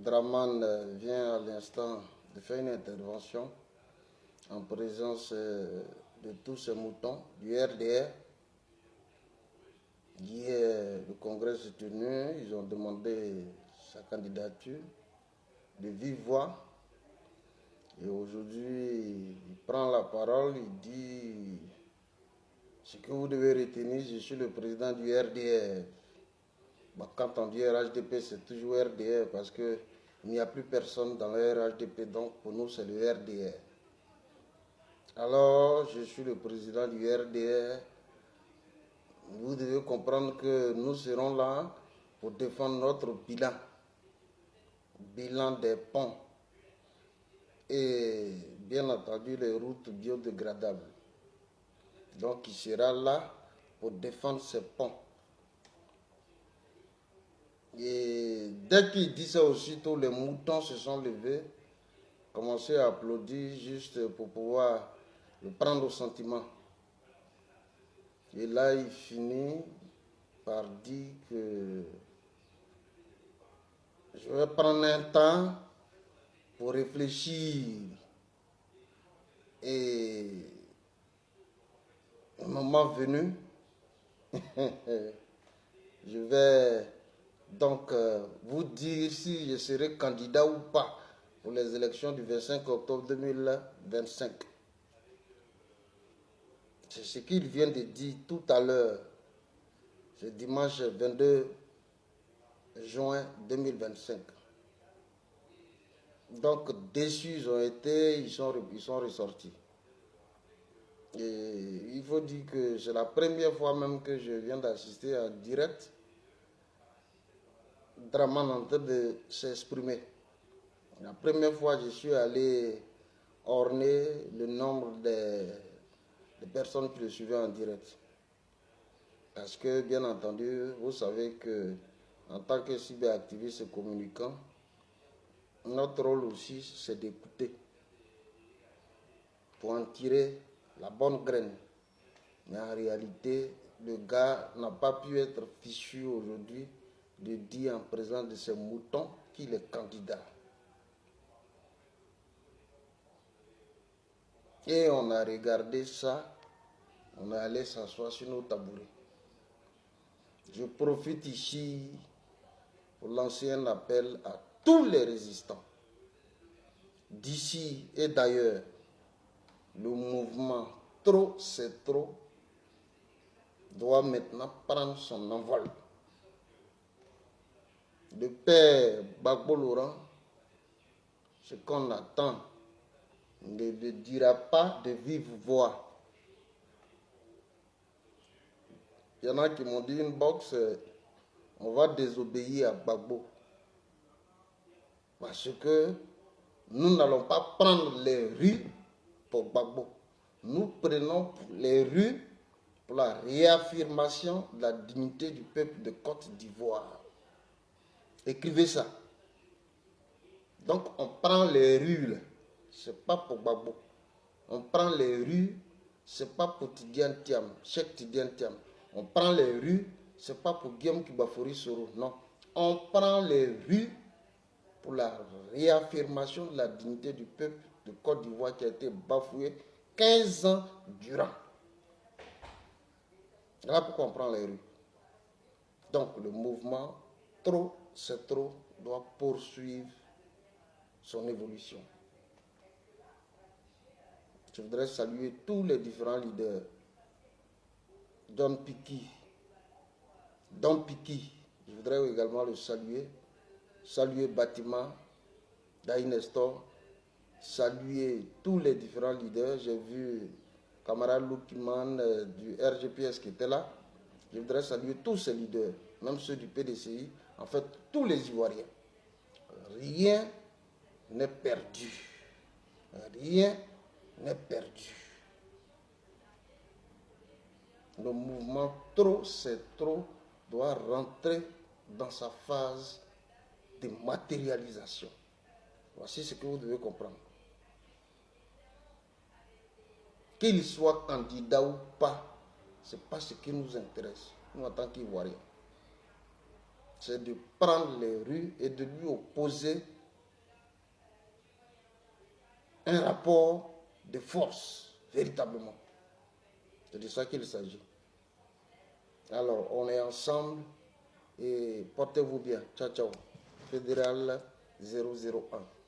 Draman vient à l'instant de faire une intervention en présence de tous ces moutons du RDR. Hier, le congrès s'est tenu, ils ont demandé sa candidature de vive voix. Et aujourd'hui, il prend la parole, il dit ce que vous devez retenir, je suis le président du RDR. Bah, quand on dit RHDP, c'est toujours RDR parce qu'il n'y a plus personne dans le RHDP, donc pour nous c'est le RDR. Alors, je suis le président du RDR. Vous devez comprendre que nous serons là pour défendre notre bilan des ponts et bien entendu les routes biodégradables. Donc, il sera là pour défendre ces ponts. Et dès qu'il dit ça aussi, tous les moutons se sont levés, commencé à applaudir juste pour pouvoir le prendre au sentiment. Et là, il finit par dire que je vais prendre un temps pour réfléchir et au moment venu, je vais donc vous dire si je serai candidat ou pas pour les élections du 25 octobre 2025. C'est ce qu'il vient de dire tout à l'heure, ce dimanche 22 juin 2025. Donc déçus ils ont été, ils sont ressortis. Et il faut dire que c'est la première fois même que je viens d'assister en direct Draman en train de s'exprimer. La première fois je suis allé orner le nombre de personnes qui le suivaient en direct. Parce que bien entendu, vous savez que en tant que cyberactiviste et communicant, notre rôle aussi c'est d'écouter pour en tirer la bonne graine. Mais en réalité, le gars n'a pas pu être fichu aujourd'hui de dire en présence de ces moutons qu'il est candidat. Et on a regardé ça, on est allé s'asseoir sur nos tabourets. Je profite ici pour lancer un appel à tous les résistants d'ici et d'ailleurs. Le mouvement trop c'est trop doit maintenant prendre son envol. Le père Gbagbo Laurent, ce qu'on attend, ne le dira pas de vive voix. Il y en a qui m'ont dit une boxe, on va désobéir à Gbagbo. Parce que nous n'allons pas prendre les rues pour Gbagbo. Nous prenons les rues pour la réaffirmation de la dignité du peuple de Côte d'Ivoire. Écrivez ça. Donc on prend les rues, c'est pas pour Gbagbo. On prend les rues, c'est pas pour Tidiane Thiam, Cheikh Tidiane Thiam. On prend les rues, c'est pas pour Guillaume Kibafori Soro, non. On prend les rues pour la réaffirmation de la dignité du peuple de Côte d'Ivoire qui a été bafoué 15 ans durant. Voilà pourquoi on prend les rues. Donc le mouvement trop c'est trop doit poursuivre son évolution. Je voudrais saluer tous les différents leaders. Don Piki, je voudrais également le saluer. Saluer Bâtiment, Daïnestor, saluer tous les différents leaders. J'ai vu camarade Lukiman du RGPS qui était là. Je voudrais saluer tous ces leaders, même ceux du PDCI, en fait tous les Ivoiriens. Rien n'est perdu. Rien n'est perdu. Le mouvement trop c'est trop doit rentrer dans sa phase de matérialisation. Voici ce que vous devez comprendre. Qu'il soit candidat ou pas, ce n'est pas ce qui nous intéresse, nous en tant qu'Ivoiriens. c'est de prendre les rues et de lui opposer un rapport de force, véritablement. C'est de ça qu'il s'agit. Alors, on est ensemble et portez-vous bien. Ciao, ciao. Fédéral 001.